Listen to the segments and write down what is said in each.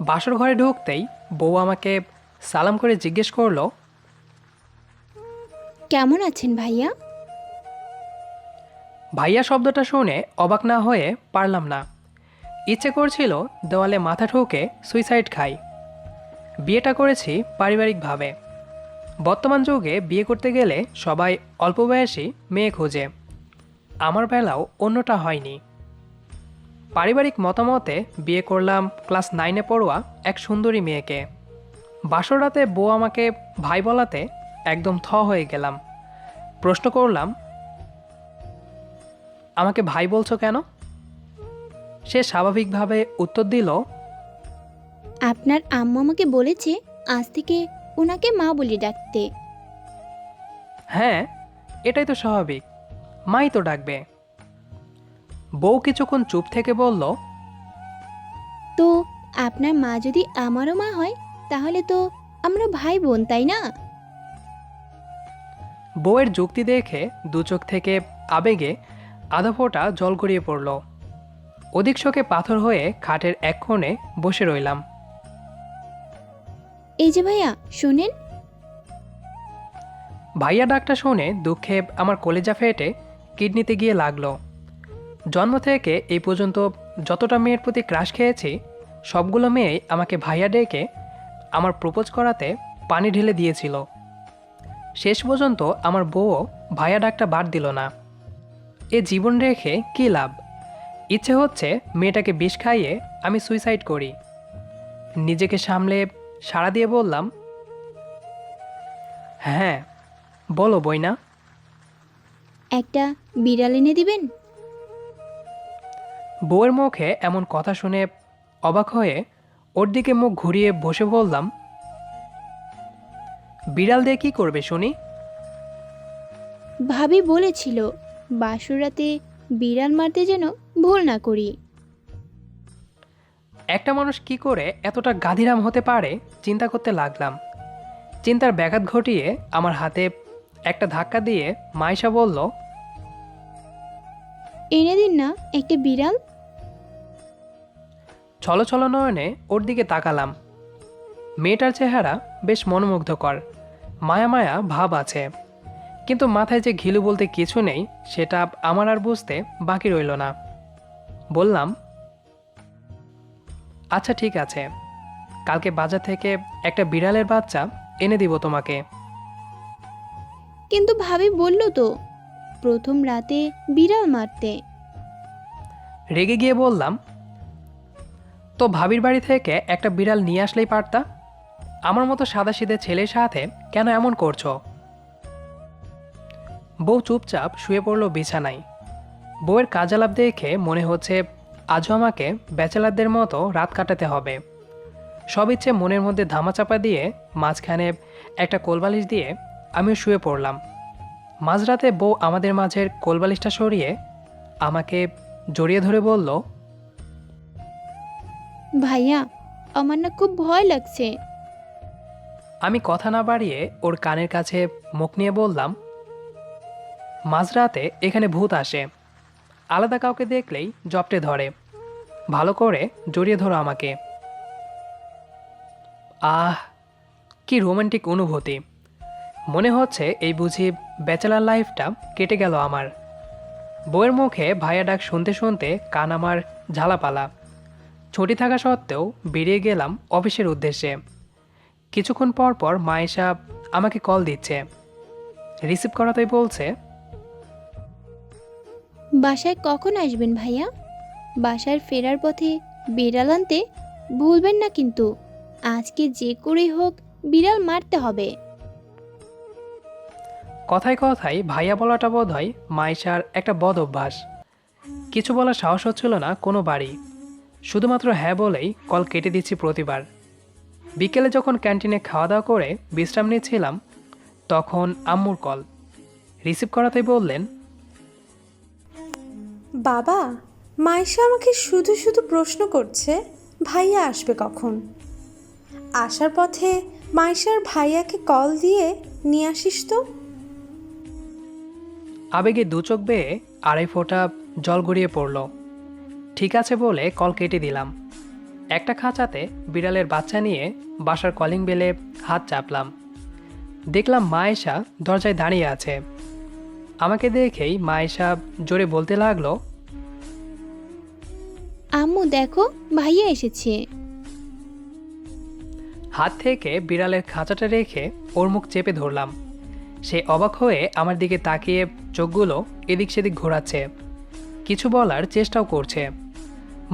বাসর ঘরে ঢুকতেই বউ আমাকে সালাম করে জিজ্ঞেস করলো, কেমন আছেন ভাইয়া? ভাইয়া শব্দটা শুনে অবাক না হয়ে পারলাম না। ইচ্ছে করছিল দেওয়ালে মাথা ঠুকে সুইসাইড খাই। বিয়েটা করেছি পারিবারিকভাবে। বর্তমান যুগে বিয়ে করতে গেলে সবাই অল্প বয়সী মেয়ে খোঁজে। আমার বেলাও অন্যটা হয়নি। পারিবারিক মতামতে বিয়ে করলাম ক্লাস 9-এ পড়ুয়া এক সুন্দরী মেয়েকে। বাসর রাতে বউ আমাকে ভাই বলাতে একদম হয়ে গেলাম। প্রশ্ন করলাম, আমাকে ভাই বলছো কেন? সে স্বাভাবিকভাবে উত্তর দিল, আপনার আম্মু আমাকে বলেছে আজ থেকে ওনাকে মা বলে ডাকতে। হ্যাঁ, এটাই তো স্বাভাবিক, মাই তো ডাকবে। বউ কিছুক্ষণ চুপ থেকে বলল, তো আপনার মা যদি আমারও মা হয় তাহলে তো আমরা ভাই বোন, তাই না? বউয়ের যুক্তি দেখে দু চোখ থেকে আবেগে আধা ফোঁটা জল গড়িয়ে পড়ল। অধিক শোকে পাথর হয়ে খাটের এক কোণে বসে রইলাম। এই যে ভাইয়া শোনেন। ভাইয়া ডাকটা শুনে দুঃখে আমার কলেজা ফেটে কিডনিতে গিয়ে লাগলো। জন্ম থেকে এই পর্যন্ত যতটা মেয়ের প্রতি ক্রাশ খেয়েছি, সবগুলো মেয়েই আমাকে ভাইয়া ডেকে আমার প্রপোজ করাতে পানি ঢেলে দিয়েছিল। শেষ পর্যন্ত আমার বউও ভাইয়া ডাকটা বাদ দিল না। এ জীবন রেখে কী লাভ? ইচ্ছে হচ্ছে মেয়েটাকে বিষ খাইয়ে আমি সুইসাইড করি। নিজেকে সামলে সাড়া দিয়ে বললাম, হ্যাঁ বলো বইনা। একটা বিড়াল এনে দিবেন? বউয়ের মুখে এমন কথা শুনে অবাক হয়ে ওর দিকে মুখ ঘুরিয়ে বসে বললাম, বিড়াল দিয়ে কী করবে শুনি? ভাবি বলেছিল বাসর রাতে বিড়াল মারতে যেন ভুল না করি। একটা মানুষ কি করে এতটা গাধিরাম হতে পারে চিন্তা করতে লাগলাম। চিন্তার ব্যাঘাত ঘটিয়ে আমার হাতে একটা ধাক্কা দিয়ে মাইশা বলল, এনে দিন না একটা বিড়াল। ছলো ছলো নয়নে ওর দিকে তাকালাম। মেয়েটার চেহারা বেশ মনোমুগ্ধকর, মায়া মায়া ভাব আছে, কিন্তু মাথায় যে ঘিলু বলতে কিছু নেই সেটা আমার আর বুঝতে বাকি রইল না। বললাম, আচ্ছা ঠিক আছে, কালকে বাজার থেকে একটা বিড়ালের বাচ্চা এনে দিব তোমাকে। কিন্তু ভাবি বলল তো প্রথম রাতে বিড়াল মারতে। রেগে গিয়ে বললাম, তো ভাবির বাড়ি থেকে একটা বিড়াল নিয়ে আসলেই পারতা। আমার মতো সাদাসিধে ছেলের সাথে কেন এমন করছো? বউ চুপচাপ শুয়ে পড়ল বিছানায়। বউয়ের কাজালাপ দেখে মনে হচ্ছে আজও আমাকে ব্যাচেলারদের মতো রাত কাটাতে হবে। সব ইচ্ছে মনের মধ্যে ধামাচাপা দিয়ে মাঝখানে একটা কোলবালিশ দিয়ে আমিও শুয়ে পড়লাম। মাঝরাতে বউ আমাদের মাঝের কোলবালিশটা সরিয়ে আমাকে জড়িয়ে ধরে বলল, ভাইয়া আমার না খুব ভয় লাগছে। আমি কথা না বাড়িয়ে ওর কানের কাছে মুখ নিয়ে বললাম, মাঝরাতে এখানে ভূত আসে, আলাদা কাউকে দেখলেই জপটে ধরে। ভালো করে জড়িয়ে ধরো আমাকে। আহ, কি রোমান্টিক অনুভূতি! মনে হচ্ছে এই বুঝি ব্যাচেলার লাইফটা কেটে গেল আমার। বউয়ের মুখে ভাইয়া ডাক শুনতে শুনতে কান আমার ঝালাপালা। ছুটি থাকা সত্ত্বেও বেরিয়ে গেলাম অফিসের উদ্দেশ্যে। কিছুক্ষণ পর পর মায়েশা আমাকে কল দিচ্ছে। রিসিভ করাতেই বলছে, বাসায় কখন আসবেন ভাইয়া? বাসায় ফেরার পথে বিড়াল আনতে ভুলবেন না কিন্তু। আজকে যে করেই হোক বিড়াল মারতে হবে। কথায় কথায় ভাইয়া বলাটা বোধ হয় মায়েশার একটা বদ অভ্যাস। কিছু বলার সাহস হচ্ছিল না কোনো বাড়ি। শুধুমাত্র হ্যাঁ বলেই কল কেটে দিচ্ছি প্রতিবার। বিকেলে যখন ক্যান্টিনে খাওয়া দাওয়া করে বিশ্রাম নিচ্ছিলাম, তখন আম্মুর কল। রিসিভ করাতেই বললেন, বাবা, মাইশা আমাকে শুধু শুধু প্রশ্ন করছে ভাইয়া আসবে কখন। আসার পথে মাইশার ভাইয়াকে কল দিয়ে নিয়ে আসিস তো। আবেগে দু চোখ বেয়ে আড়াই ফোঁটা জল গড়িয়ে পড়ল। ঠিক আছে বলে কল কেটে দিলাম। একটা খাঁচাতে বিড়ালের বাচ্চা নিয়ে বাসার কলিং বেলে হাত চাপলাম। দেখলাম মায়েশা দরজায় দাঁড়িয়ে আছে। আমাকে দেখেই মায়েশা জোরে বলতে লাগলো, আম্মু দেখো, ভাইয়া এসেছে। হাত থেকে বিড়ালের খাঁচাটা রেখে ওর মুখ চেপে ধরলাম। সে অবাক হয়ে আমার দিকে তাকিয়ে চোখগুলো এদিক সেদিক ঘোরাচ্ছে, কিছু বলার চেষ্টাও করছে।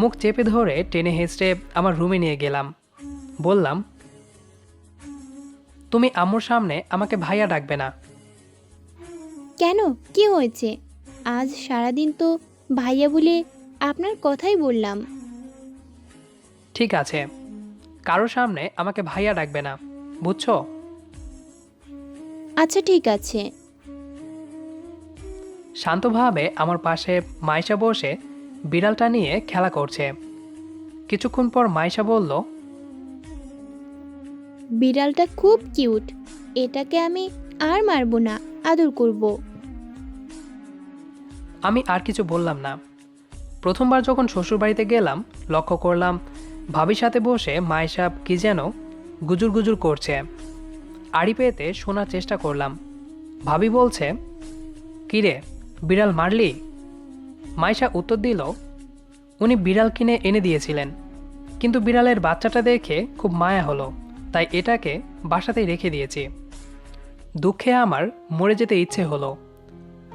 মুখ চেপে ধরে টেনে হেঁচড়ে আমার রুমে নিয়ে গেলাম। বললাম, তুমি আম্মুর সামনে আমাকে ভাইয়া ডাকবে না। কেন, কি হয়েছে? আজ সারাদিন তো ভাইয়া বলে আপনার কথাই বললাম। ঠিক আছে, কারোর সামনে আমাকে ভাইয়া ডাকবে না, বুঝছো? আচ্ছা ঠিক আছে। শান্তভাবে আমার পাশে মাইশা বসে বিড়ালটা নিয়ে খেলা করছে। কিছুক্ষণ পর মাইশা বলল, বিড়ালটা খুব কিউট, এটাকে আমি আর মারবো না, আদর করব। আমি আর কিছু বললাম না। প্রথমবার যখন শ্বশুরবাড়িতে গেলাম, লক্ষ্য করলাম ভাবির সাথে বসে মায়েশা কি যেন গুজুর গুজুর করছে। আড়ি পেতে শোনার চেষ্টা করলাম। ভাবি বলছে, কিরে, বিড়াল মারলি? মায়েশা উত্তর দিল, উনি বিড়াল কিনে এনে দিয়েছিলেন, কিন্তু বিড়ালের বাচ্চাটা দেখে খুব মায়া হলো, তাই এটাকে বাসাতেই রেখে দিয়েছি। দুঃখে আমার মরে যেতে ইচ্ছে হলো।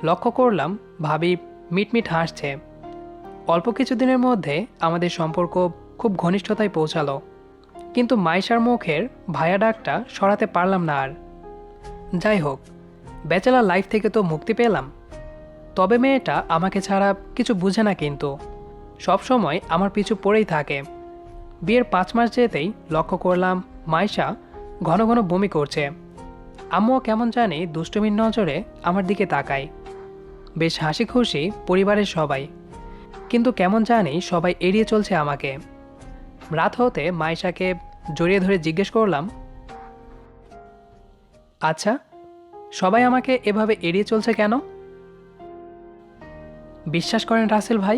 লক্ষ্য করলাম ভাবি মিটমিট হাসছে। অল্প কিছুদিনের মধ্যে আমাদের সম্পর্ক খুব ঘনিষ্ঠতায় পৌঁছালো, কিন্তু মাইশার মুখের ভায়া ডাকটা সরাতে পারলাম না আর। যাই হোক, ব্যাচেলার লাইফ থেকে তো মুক্তি পেলাম। তবে মেয়েটা আমাকে ছাড়া কিছু বুঝে না, কিন্তু সব সময় আমার পিছু পড়েই থাকে। বিয়ের 5 মাস যেতেই লক্ষ্য করলাম মাইশা ঘন ঘন বমি করছে। আম্মুও কেমন জানি দুষ্টুমির নজরে আমার দিকে তাকায়। বেশ হাসি খুশি পরিবারের সবাই, কিন্তু কেমন জানি সবাই এড়িয়ে চলছে আমাকে। রাত হতে মাইশাকে জড়িয়ে ধরে জিজ্ঞেস করলাম, আচ্ছা, সবাই আমাকে এভাবে এড়িয়ে চলছে কেন? বিশ্বাস করেন রাসেল ভাই,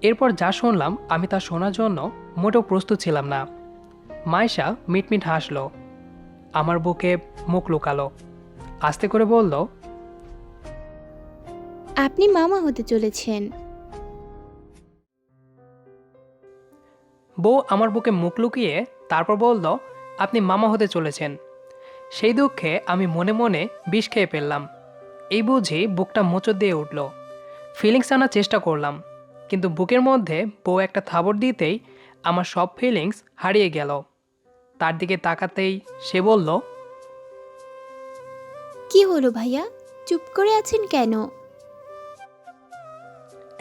এরপর যা শুনলাম আমি তা শোনার জন্য মোটেও প্রস্তুত ছিলাম না। মাইশা মিটমিট হাসল, আমার বুকে মুখ লুকালো, আস্তে করে বলল, আপনি মামা হতে চলেছেন। বউ আমার বুকে মুখ লুকিয়ে তারপর বলল, আপনি মামা হতে চলেছেন। সেই দুঃখে আমি মনে মনে বিষ খেয়ে ফেললাম। এই বুঝি বুকটা মোচড় দিয়ে উঠল। ফিলিংস আনার চেষ্টা করলাম, কিন্তু বুকের মধ্যে বউ একটা থাবড় দিতেই আমার সব ফিলিংস হারিয়ে গেল। তার দিকে তাকাতেই সে বলল, কি হলো ভাইয়া, চুপ করে আছেন কেন?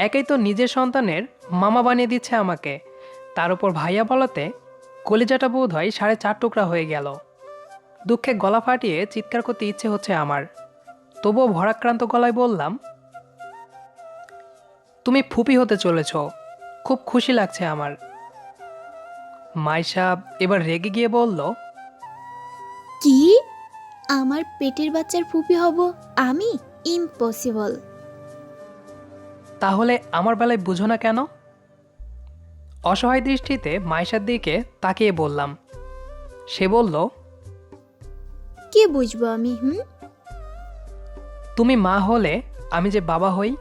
একেই তো নিজের সন্তানের মামা বানিয়ে দিচ্ছে আমাকে, তার উপর ভাইয়া বলাতে কলিজাটা বোধ হয় 4.5 টুকরা হয়ে গেল। দুঃখে গলা ফাটিয়ে চিৎকার করতে ইচ্ছে হচ্ছে আমার, তবুও ভরাক্রান্ত গলায় বললাম, তুমি ফুপি হতে চলেছ, খুব খুশি লাগছে আমার। মাইশা এবার রেগে গিয়ে বলল, কি? আমার পেটের বাচ্চার ফুপি হব আমি? ইম্পসিবল। তাহলে আমার বেলায় বুঝো না কেন? অসহায় দৃষ্টিতে মাইশার দিকে তাকিয়ে বললাম। সে বলল, কি বুঝবো আমি? তুমি মা হলে আমি যে বাবা হই।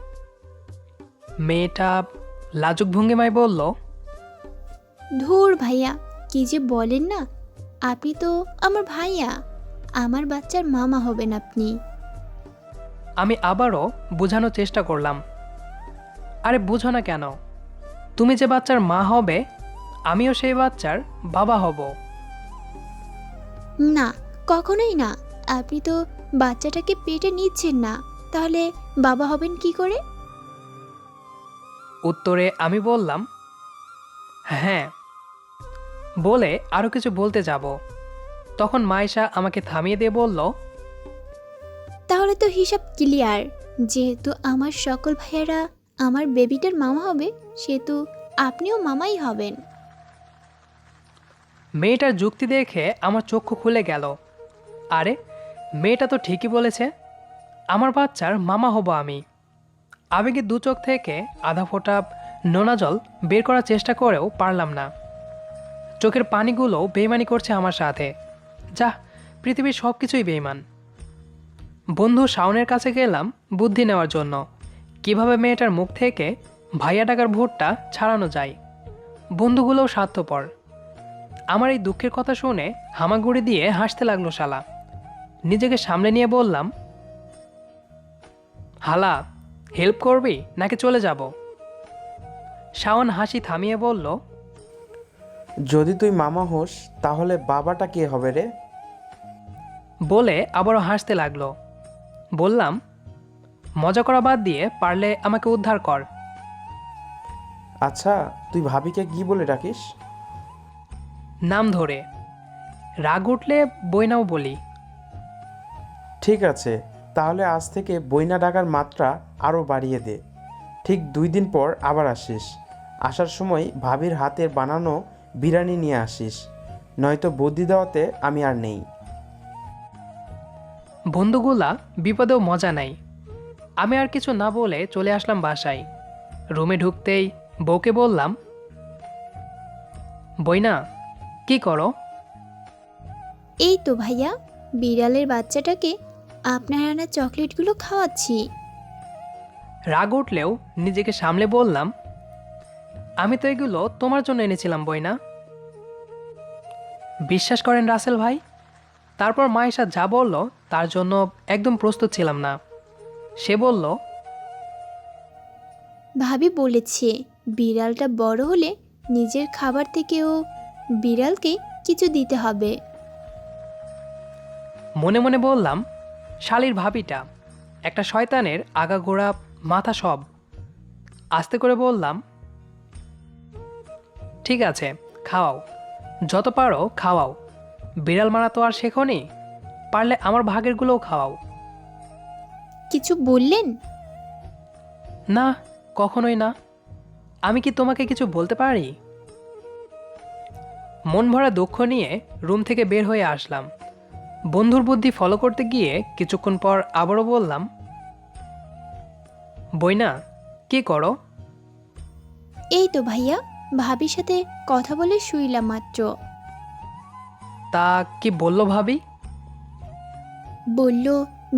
মেয়েটা লাজুক ভঙ্গিমায় বলল, ধুর ভাইয়া, কি যে বলেন না, আপনি তো আমার ভাইয়া, আমার বাচ্চার মামা হবেন আপনি। আমি আবারও বোঝানোর চেষ্টা করলাম, আরে বুঝো না কেন, তুমি যে বাচ্চার মা হবে আমিও সেই বাচ্চার বাবা হব। না, কখনোই না। আপনি তো বাচ্চাটাকে পেটে নিচ্ছেন না, তাহলে বাবা হবেন কি করে? উত্তরে আমি বললাম, হ্যাঁ। বলে আরও কিছু বলতে যাব, তখন মাইশা আমাকে থামিয়ে দিয়ে বলল, তাহলে তো হিসাব ক্লিয়ার। যেহেতু আমার সকল ভাইয়েরা আমার বেবিটার মামা হবে, সেহেতু আপনিও মামাই হবেন। মেয়েটার যুক্তি দেখে আমার চক্ষু খুলে গেল। আরে, মেয়েটা তো ঠিকই বলেছে, আমার বাচ্চার মামা হব আমি। আবেগে দু চোখ থেকে আধা ফোঁটা নোনা জল বের করার চেষ্টা করেও পারলাম না। চোখের পানিগুলো বেইমানি করছে আমার সাথে। যা, পৃথিবীর সব কিছুই বেইমান। বন্ধু শাওনের কাছে গেলাম বুদ্ধি নেওয়ার জন্য, কিভাবে মেয়েটার মুখ থেকে ভাইয়া টাকার ভূতটা ছাড়ানো যায়। বন্ধুগুলোও স্বার্থপর। আমার এই দুঃখের কথা শুনে হামাগুড়ি দিয়ে হাসতে লাগলো শালা। নিজেকে সামলে নিয়ে বললাম, হালা, হেল্প করবি নাকি চলে যাব? শাওন হাসি থামিয়ে বলল, যদি তুই মামা হোস তাহলে বাবাটা কে হবে রে? বলে আবারও হাসতে লাগলো। বললাম, মজা করা বাদ দিয়ে পারলে আমাকে উদ্ধার কর। আচ্ছা, তুই ভাবিকে কি বলে ডাকিস? নাম ধরে। রাগ উঠলে বইনাও বলি। ঠিক আছে, তাহলে আজ থেকে বইনা ডাকার মাত্রা আরও বাড়িয়ে দে। ঠিক 2 দিন পর আবার আসিস। আসার সময় ভাবির হাতের বানানো বিরিয়ানি নিয়ে আসিস, নয়তো বুদ্ধি দেওয়াতে আমি আর নেই। বন্ধুগুলা বিপদেও মজা নাই। আমি আর কিছু না বলে চলে আসলাম বাসায়। রুমে ঢুকতেই বউকে বললাম, বইনা, কি করো? এই তো ভাইয়া, বিড়ালের বাচ্চাটাকে আপনার আনা চকলেটগুলো খাওয়াচ্ছি। রাগ উঠলেও নিজেকে সামলে বললাম, আমি তো এগুলো তোমার জন্য এনেছিলাম বইনা। বিশ্বাস করেন রাসেল ভাই, তারপর মায়েশা যা বলল তার জন্য একদম প্রস্তুত ছিলাম না। সে বলল, ভাবি বলেছে বিড়ালটা বড় হলে নিজের খাবার থেকেও বিড়ালকে কিছু দিতে হবে। মনে মনে বললাম, শালির ভাবিটা একটা শয়তানের আগাগোড়া মাথা সব। আস্তে করে বললাম, ঠিক আছে, খাওয়াও, যত পারো খাওয়াও। বিড়াল মারা তো আর শেখনি, পারলে আমার ভাগেরগুলোও খাওয়াও। কিছু বললেন? না, কখনোই না। আমি কি তোমাকে কিছু বলতে পারি? মন ভরা দুঃখ নিয়ে রুম থেকে বের হয়ে আসলাম। বন্ধুর বুদ্ধি ফলো করতে গিয়ে কিছুক্ষণ পর আবারও বললাম, বইনা, কি করো? এই তো ভাইয়া, ভাবির সাথে কথা বলে শুইলাম মাত্র। তা কি বললো ভাবি? বলল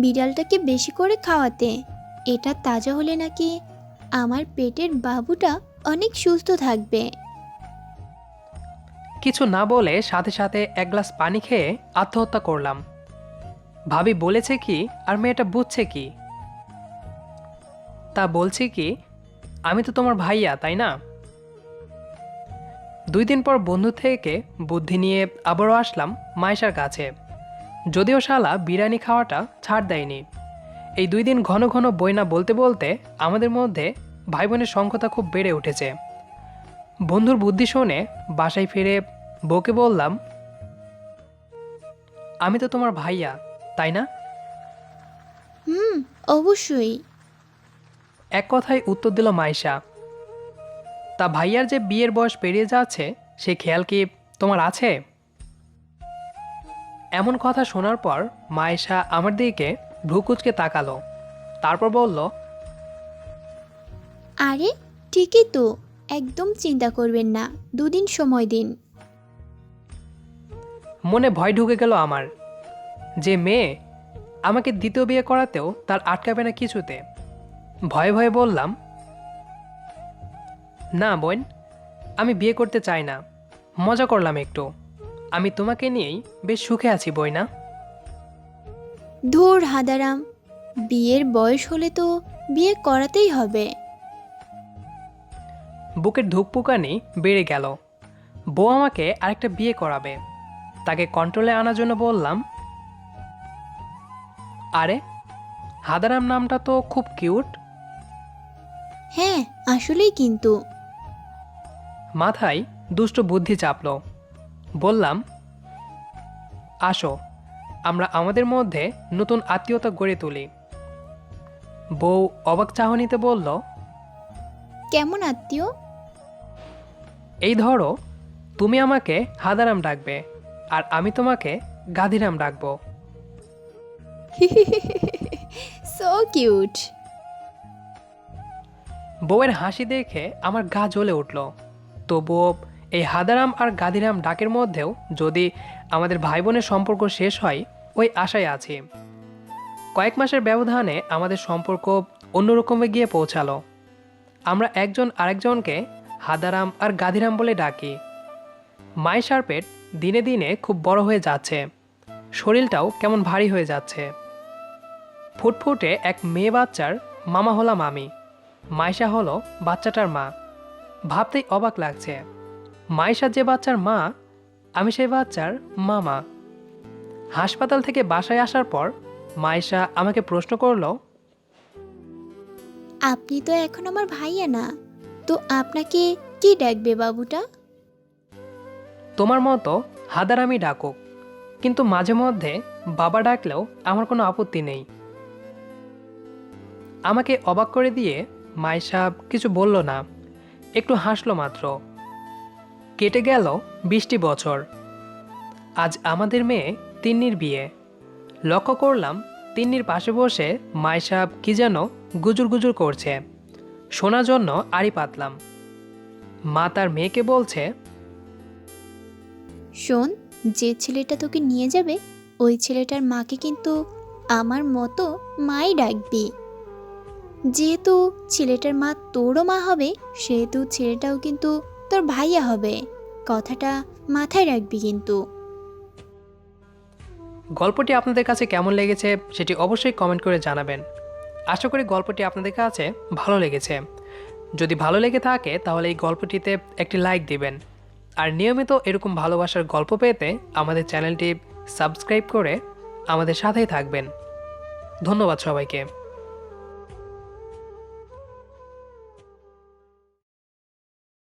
বিড়ালটাকে বেশি করে খাওয়াতে, এটা তাজা হলে নাকি আমার পেটের বাবুটা অনেক সুস্থ থাকবে। কিছু না বলে সাথে সাথে এক গ্লাস পানি খেয়ে আত্মহত্যা করলাম। ভাবি বলেছে কি আর মেয়েটা বুঝছে কি? তা বলছি কি, আমি তো তোমার ভাইয়া, তাই না? 2 দিন পর বন্ধু থেকে বুদ্ধি নিয়ে আবারও আসলাম মায়েশার কাছে। যদিও শালা বিরিয়ানি খাওয়াটা ছাড় দেয়নি। এই 2 দিন ঘন ঘন বইনা বলতে বলতে আমাদের মধ্যে ভাই বোনের সংখ্যা খুব বেড়ে উঠেছে। বন্ধুর বুদ্ধি শুনে বাসায় ফিরে বউকে বললাম, আমি তো তোমার ভাইয়া, তাই না? অবশ্যই। এক কথায় উত্তর দিল মাইশা। তা ভাইয়ার যে বিয়ের বয়স পেরিয়ে যাচ্ছে সে খেয়াল কি তোমার আছে? এমন কথা শোনার পর মাইশা আমার দিকে ভ্রুকুচকে তাকালো, তারপর বলল, আরে ঠিকই তো, একদম চিন্তা করবেন না, 2 দিন সময় দিন। মনে ভয় ঢুকে গেল আমার। যে মেয়ে আমাকে দ্বিতীয় বিয়ে করাতেও তার আটকাবে না কিছুতে। ভয়ে ভয়ে বললাম, না বোন, আমি বিয়ে করতে চাই না, মজা করলাম একটু। আমি তোমাকে নিয়েই বেশ সুখে আছি বইনা। ধুর হাদারাম, বিয়ের বয়স হলে তো বিয়ে করাতেই হবে। বুকের ধুকপুকানি বেড়ে গেল। বউ আমাকে আরেকটা বিয়ে করাবে, তাকে কন্ট্রোলে আনার জন্য বললাম, আরে হাদারাম নামটা তো খুব কিউট। হ্যাঁ আসলেই কিন্তু। মাথায় দুষ্ট বুদ্ধি চাপল। বললাম, আসো, আমরা আমাদের মধ্যে নতুন আত্মীয়তা গড়ে তুলি। বউ অবাক চাহনিতে বলল, কেমন আত্মীয়? এই ধরো, তুমি আমাকে হাদারাম ডাকবে আর আমি তোমাকে গাধিরাম ডাকবো। So cute. বউয়ের হাসি দেখে আমার গা জ্বলে উঠল, তবুও এই হাদারাম আর গাদিরাম ডাকের মধ্যেও যদি আমাদের ভাই বোনের সম্পর্ক শেষ হয় ওই আশায় আছি। কয়েক মাসের ব্যবধানে আমাদের সম্পর্ক অন্যরকমে গিয়ে পৌঁছালো। আমরা একজন আরেকজনকে হাদারাম আর গাদিরাম বলে ডাকি। মাইশার পেট দিনে দিনে খুব বড় হয়ে যাচ্ছে, শরীরটাও কেমন ভারী হয়ে যাচ্ছে। ফুটফুটে এক মেয়ে বাচ্চার মামা হলাম আমি, মাইশা হলো বাচ্চাটার মা। ভাবতেই অবাক লাগছে, মাইশা যে বাচ্চার মা, আমি সেই বাচ্চার মামা। হাসপাতাল থেকে বাসায় আসার পর মাইশা আমাকে প্রশ্ন করলো, আপনি তো এখন আমার ভাইয়া না, তো আপনাকে কি ডাকবে বাবুটা? তোমার মতো হাদারামি ডাকুক, কিন্তু মাঝে মধ্যে বাবা ডাকলেও আমার কোনো আপত্তি নেই। আমাকে অবাক করে দিয়ে মাইশা কিছু বলল না, একটু হাসলো মাত্র। কেটে গেল 20টি বছর। আজ আমাদের মেয়ে তিন্নির বিয়ে। লক্ষ্য করলাম তিন্নির পাশে বসে মাইশা কি যেন গুজুর গুজুর করছে, শোনার জন্য আড়ি পাতলাম। মা তার মেয়েকে বলছে, শোন, যে ছেলেটা তোকে নিয়ে যাবে ওই ছেলেটার মাকে কিন্তু আমার মতো মাই ডাকবি। যেহেতু ছেলেটার মা তোরও মা হবে, সেহেতু ছেলেটাও কিন্তু তোর ভাইয়া হবে। কথাটা মাথায় রাখবি কিন্তু। গল্পটি আপনাদের কাছে কেমন লেগেছে সেটি অবশ্যই কমেন্ট করে জানাবেন। আশা করি গল্পটি আপনাদের কাছে ভালো লেগেছে। যদি ভালো লেগে থাকে তাহলে এই গল্পটিতে একটি লাইক দিবেন। আর নিয়মিত এরকম ভালোবাসার গল্প পেতে আমাদের চ্যানেলটি সাবস্ক্রাইব করে আমাদের সাথেই থাকবেন। ধন্যবাদ সবাইকে।